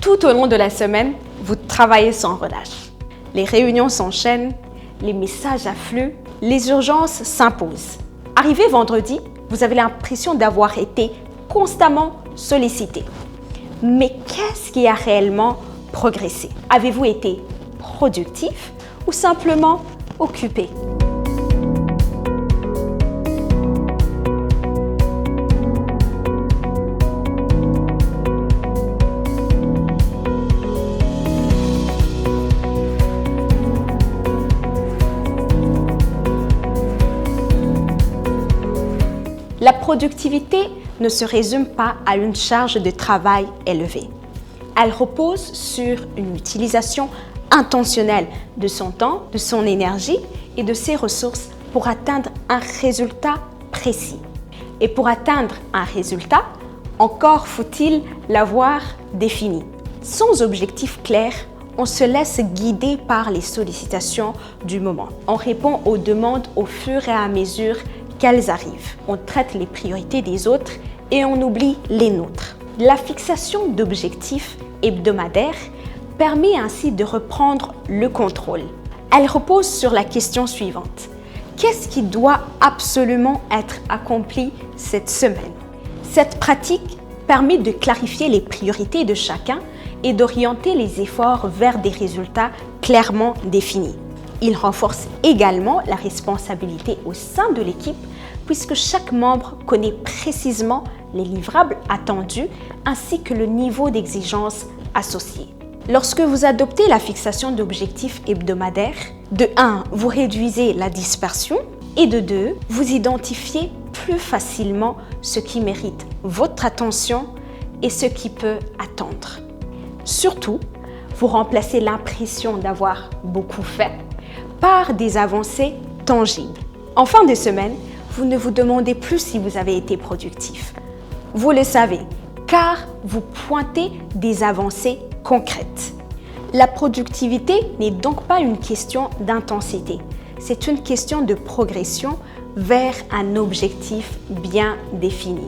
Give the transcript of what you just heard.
Tout au long de la semaine, vous travaillez sans relâche. Les réunions s'enchaînent, les messages affluent, les urgences s'imposent. Arrivé vendredi, vous avez l'impression d'avoir été constamment sollicité. Mais qu'est-ce qui a réellement progressé? Avez-vous été productif ou simplement occupé? La productivité ne se résume pas à une charge de travail élevée. Elle repose sur une utilisation intentionnelle de son temps, de son énergie et de ses ressources pour atteindre un résultat précis. Et pour atteindre un résultat, encore faut-il l'avoir défini. Sans objectif clair, on se laisse guider par les sollicitations du moment. On répond aux demandes au fur et à mesure qu'elles arrivent. On traite les priorités des autres et on oublie les nôtres. La fixation d'objectifs hebdomadaires permet ainsi de reprendre le contrôle. Elle repose sur la question suivante. Qu'est-ce qui doit absolument être accompli cette semaine? Cette pratique permet de clarifier les priorités de chacun et d'orienter les efforts vers des résultats clairement définis. Il renforce également la responsabilité au sein de l'équipe puisque chaque membre connaît précisément les livrables attendus ainsi que le niveau d'exigence associé. Lorsque vous adoptez la fixation d'objectifs hebdomadaires, de 1, vous réduisez la dispersion et de 2, vous identifiez plus facilement ce qui mérite votre attention et ce qui peut attendre. Surtout, vous remplacez l'impression d'avoir beaucoup fait par des avancées tangibles. En fin de semaine, vous ne vous demandez plus si vous avez été productif. Vous le savez, car vous pointez des avancées concrètes. La productivité n'est donc pas une question d'intensité, c'est une question de progression vers un objectif bien défini.